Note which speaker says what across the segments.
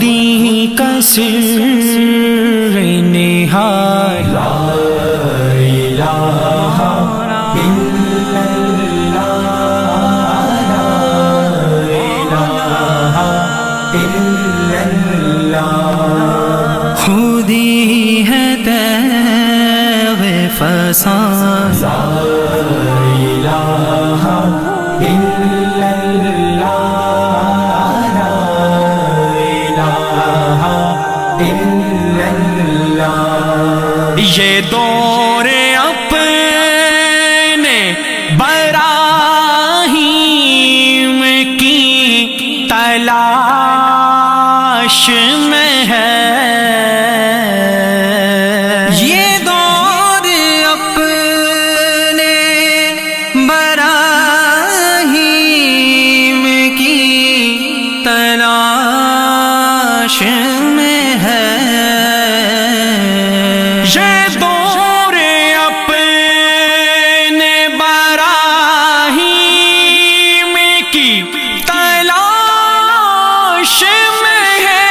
Speaker 1: خودی کا سر نہایت لا الہ الا اللہ لا الہ الا اللہ خودی ہے تیغ فسان لا الہ الا اللہ لا الہ الا اللہ یہ دور اپنے براہیم کی تلاش میں ہے یہ دور اپنے براہیم کی تلاش میں ہے یہ دور اپنے براہیم کی تلاش میں ہے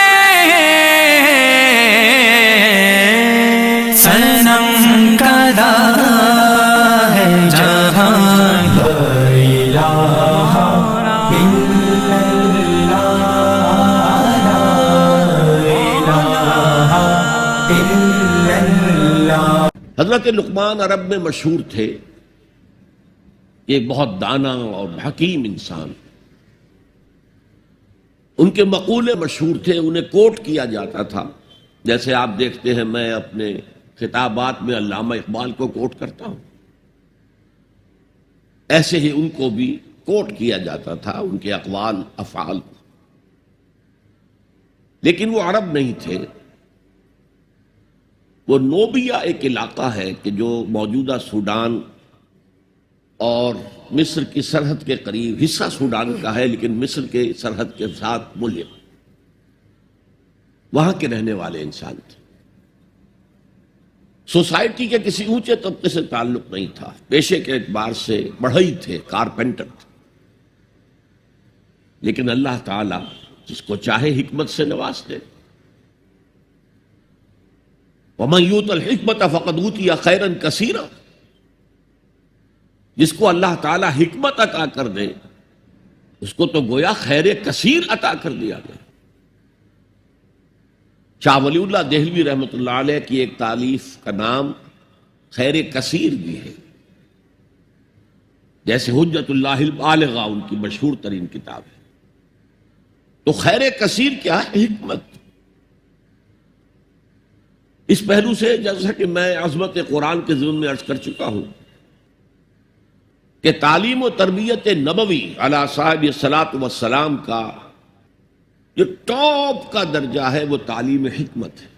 Speaker 1: صنم کدا ہے جہاں لا الہ الا اللہ لا الہ الا اللہ
Speaker 2: حضرت لقمان عرب میں مشہور تھے، ایک بہت دانا اور حکیم انسان. ان کے مقولے مشہور تھے، انہیں کوٹ کیا جاتا تھا. جیسے آپ دیکھتے ہیں میں اپنے خطابات میں علامہ اقبال کو کوٹ کرتا ہوں، ایسے ہی ان کو بھی کوٹ کیا جاتا تھا، ان کے اقوال افعال. لیکن وہ عرب نہیں تھے، وہ نوبیا ایک علاقہ ہے کہ جو موجودہ سوڈان اور مصر کی سرحد کے قریب، حصہ سوڈان کا ہے لیکن مصر کے سرحد کے ساتھ ملحق، وہاں کے رہنے والے انسان تھے. سوسائٹی کے کسی اونچے طبقے سے تعلق نہیں تھا، پیشے کے اعتبار سے بڑھئی تھے، کارپینٹر تھے. لیکن اللہ تعالی جس کو چاہے حکمت سے نواز دے. وَمَن يُؤْتَ الْحِكْمَةَ فَقَدْ أُوتِيَ خَيْرًا كَثِيرًا، جس کو اللہ تعالی حکمت عطا کر دے اس کو تو گویا خیر کثیر عطا کر دیا گیا. شاہ ولی اللہ دہلوی رحمۃ اللہ علیہ کی ایک تالیف کا نام خیر کثیر بھی ہے، جیسے حجت اللہ البالغہ ان کی مشہور ترین کتاب ہے. تو خیر کثیر کیا ہے؟ حکمت. اس پہلو سے جیسا کہ میں عظمت قرآن کے ضمن میں عرض کر چکا ہوں کہ تعلیم و تربیت نبوی علی صاحب الصلاۃ والسلام کا جو ٹاپ کا درجہ ہے وہ تعلیم حکمت ہے.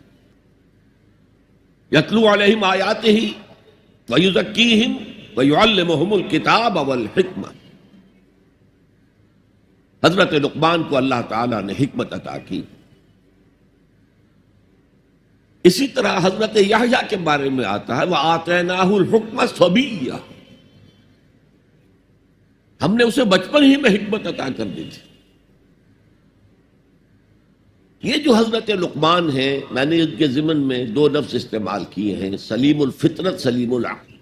Speaker 2: یتلو علیہم آیاتہ ویزکیہم ویعلمہم الکتاب والحکمہ. حضرت لقمان کو اللہ تعالیٰ نے حکمت عطا کی. اسی طرح حضرت یحییٰ کے بارے میں آتا ہے وَآتَيْنَاهُ الْحُکْمَ صَبِیًّا، ہم نے اسے بچپن ہی میں حکمت عطا کر دی تھی. یہ جو حضرت لقمان ہیں، میں نے ان کے ضمن میں دو لفظ استعمال کیے ہیں، سلیم الفطرت، سلیم العقل.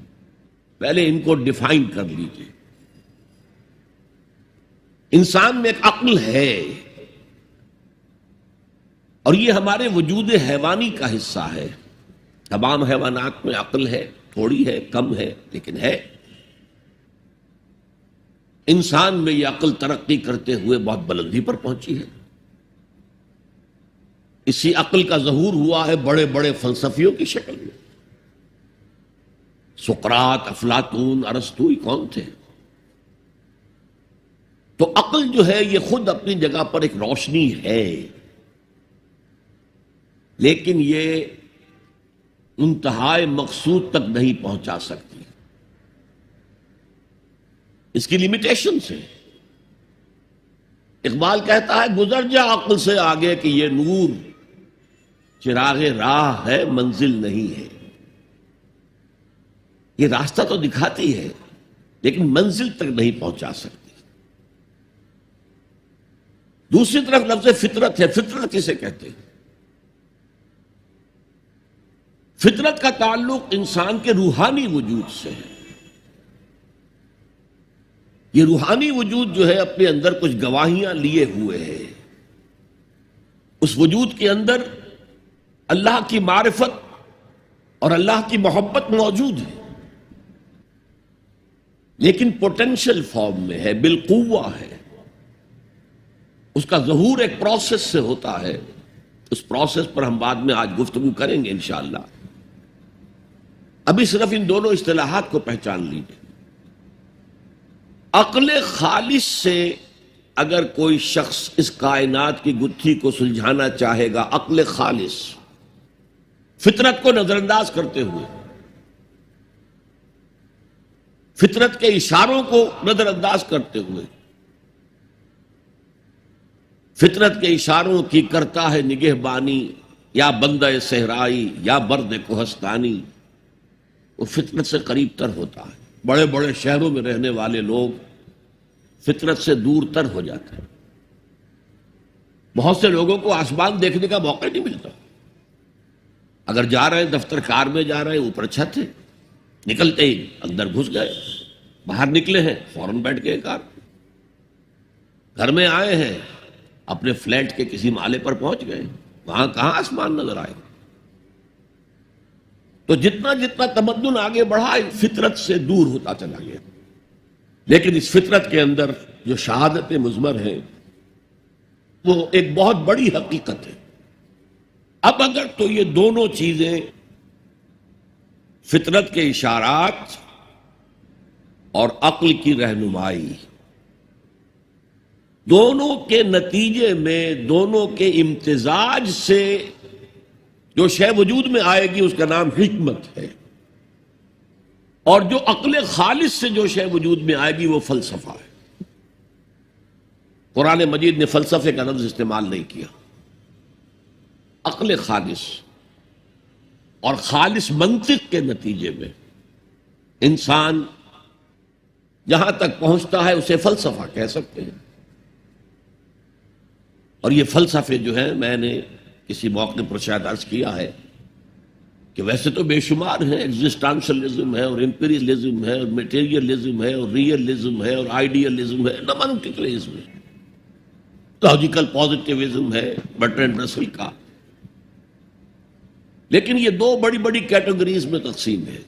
Speaker 2: پہلے ان کو ڈیفائن کر لیجیے. انسان میں ایک عقل ہے اور یہ ہمارے وجود حیوانی کا حصہ ہے. تمام حیوانات میں عقل ہے، تھوڑی ہے، کم ہے، لیکن ہے. انسان میں یہ عقل ترقی کرتے ہوئے بہت بلندی پر پہنچی ہے. اسی عقل کا ظہور ہوا ہے بڑے بڑے فلسفیوں کی شکل میں. سقراط، افلاطون، ارسطو، یہ کون تھے؟ تو عقل جو ہے یہ خود اپنی جگہ پر ایک روشنی ہے، لیکن یہ انتہائے مقصود تک نہیں پہنچا سکتی. اس کی لیمیٹیشنز ہیں. اقبال کہتا ہے گزر جا عقل سے آگے کہ یہ نور چراغ راہ ہے، منزل نہیں ہے. یہ راستہ تو دکھاتی ہے لیکن منزل تک نہیں پہنچا سکتی. دوسری طرف لفظ فطرت ہے، فطرت کسے کہتے ہیں؟ فطرت کا تعلق انسان کے روحانی وجود سے ہے۔ یہ روحانی وجود جو ہے اپنے اندر کچھ گواہیاں لیے ہوئے ہے، اس وجود کے اندر اللہ کی معرفت اور اللہ کی محبت موجود ہے، لیکن پوٹینشل فارم میں ہے، بالقوہ ہے۔ اس کا ظہور ایک پروسیس سے ہوتا ہے، اس پروسیس پر ہم بعد میں آج گفتگو کریں گے انشاءاللہ۔ ابھی صرف ان دونوں اصطلاحات کو پہچان لیجیے۔ عقل خالص سے اگر کوئی شخص اس کائنات کی گتھی کو سلجھانا چاہے گا، عقل خالص، فطرت کو نظر انداز کرتے ہوئے، فطرت کے اشاروں کو نظر انداز کرتے ہوئے، فطرت کے اشاروں کی کرتا ہے نگہبانی، یا بندہ صحرائی یا برد کوہستانی، وہ فطرت سے قریب تر ہوتا ہے۔ بڑے بڑے شہروں میں رہنے والے لوگ فطرت سے دور تر ہو جاتے ہیں۔ بہت سے لوگوں کو آسمان دیکھنے کا موقع نہیں ملتا، اگر جا رہے ہیں دفتر کار میں جا رہے ہیں، اوپر چھت ہے، نکلتے ہی اندر گھس گئے، باہر نکلے ہیں فوراً بیٹھ گئے کار، گھر میں آئے ہیں اپنے فلیٹ کے کسی مالے پر پہنچ گئے، وہاں کہاں آسمان نظر آئے۔ تو جتنا جتنا تمدن آگے بڑھا فطرت سے دور ہوتا چلا گیا، لیکن اس فطرت کے اندر جو شہادت مضمر ہے وہ ایک بہت بڑی حقیقت ہے۔ اب اگر تو یہ دونوں چیزیں، فطرت کے اشارات اور عقل کی رہنمائی، دونوں کے نتیجے میں، دونوں کے امتزاج سے جو شے وجود میں آئے گی اس کا نام حکمت ہے، اور جو عقل خالص سے جو شے وجود میں آئے گی وہ فلسفہ ہے۔ قرآن مجید نے فلسفے کا لفظ استعمال نہیں کیا۔ عقل خالص اور خالص منطق کے نتیجے میں انسان جہاں تک پہنچتا ہے اسے فلسفہ کہہ سکتے ہیں۔ اور یہ فلسفے جو ہیں، میں نے کسی موقع پر شاید عرض کیا ہے کہ ویسے تو بے شمار ہیں، ایگزسٹانشلزم ہے اور امپیریلزم ہے اور میٹیریلزم ہے اور ریئلزم ہے اور آئیڈیلزم ہے، نمانٹیکلزم ہے، لاجیکل پازیٹیوزم ہے برٹرینڈ رسل کا، لیکن یہ دو بڑی بڑی کیٹیگریز میں تقسیم ہے۔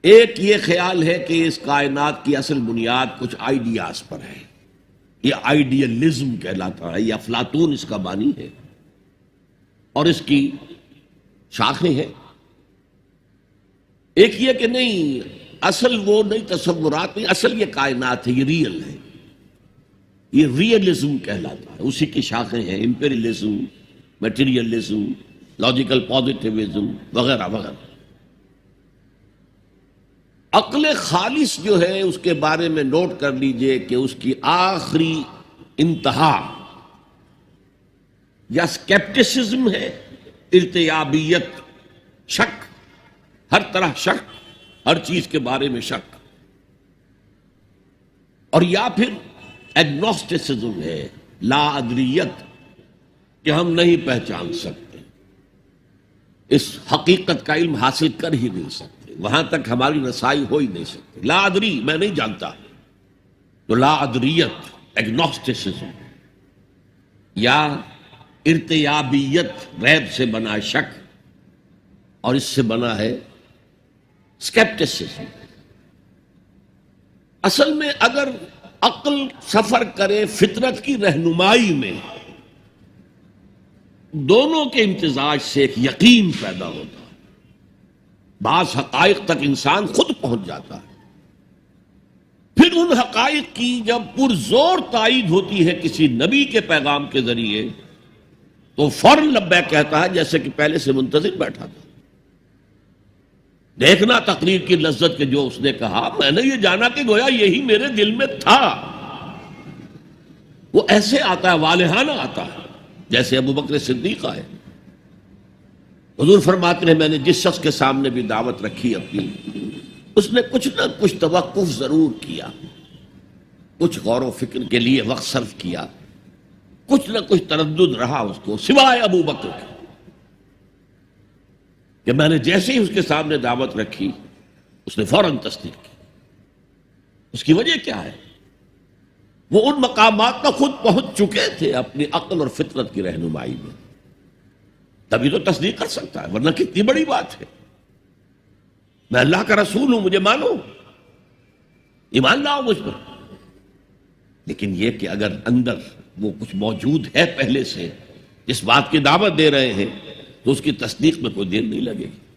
Speaker 2: ایک یہ خیال ہے کہ اس کائنات کی اصل بنیاد کچھ آئیڈیاز پر ہے، یہ آئیڈیلزم کہلاتا ہے، یہ افلاطون اس کا بانی ہے اور اس کی شاخیں ہیں۔ ایک یہ کہ نہیں، اصل وہ نہیں، تصورات نہیں، اصل یہ کائنات ہے، یہ ریئل ہے، یہ ریئلزم کہلاتا ہے، اسی کی شاخیں ہیں، امپیریلزم، میٹیریلزم، لاجیکل پازیٹیوزم وغیرہ وغیرہ۔ عقل خالص جو ہے اس کے بارے میں نوٹ کر لیجئے کہ اس کی آخری انتہا یا سکیپٹسزم ہے، ارتیابیت، شک، ہر طرح شک، ہر چیز کے بارے میں شک، اور یا پھر ایگنوسٹسزم ہے، لا ادریت، کہ ہم نہیں پہچان سکتے، اس حقیقت کا علم حاصل کر ہی نہیں سکتے، وہاں تک ہماری رسائی ہو ہی نہیں سکتی، لا ادری، میں نہیں جانتا، تو لا ادریت، ایگنوسٹسزم، یا ارتیابیت، ریب سے بنا شک، اور اس سے بنا ہے سکیپٹسزم۔ اصل میں اگر عقل سفر کرے فطرت کی رہنمائی میں، دونوں کے امتزاج سے ایک یقین پیدا ہوتا ہے، بعض حقائق تک انسان خود پہنچ جاتا ہے، پھر ان حقائق کی جب پرزور تائید ہوتی ہے کسی نبی کے پیغام کے ذریعے تو فوراً لبیک کہتا ہے، جیسے کہ پہلے سے منتظر بیٹھا تھا۔ دیکھنا تقریر کی لذت کے جو اس نے کہا، میں نے یہ جانا کہ گویا یہی میرے دل میں تھا۔ وہ ایسے آتا ہے، والہانہ آتا ہے، جیسے ابو بکر صدیق آئے۔ حضور فرماتے ہیں، میں نے جس شخص کے سامنے بھی دعوت رکھی اپنی، اس نے کچھ نہ کچھ توقف ضرور کیا، کچھ غور و فکر کے لیے وقت صرف کیا، کچھ نہ کچھ تردد رہا اس کو، سوائے ابو بکر کے کہ میں نے جیسے ہی اس کے سامنے دعوت رکھی اس نے فوراً تصدیق کی۔ اس کی وجہ کیا ہے؟ وہ ان مقامات پر خود پہنچ چکے تھے اپنی عقل اور فطرت کی رہنمائی میں، تبھی تو تصدیق کر سکتا ہے، ورنہ کتنی بڑی بات ہے، میں اللہ کا رسول ہوں، مجھے مانو، ایمان لاؤ مجھ پر۔ لیکن یہ کہ اگر اندر وہ کچھ موجود ہے پہلے سے، اس بات کی دعوت دے رہے ہیں، تو اس کی تصدیق میں کوئی دیر نہیں لگے گی۔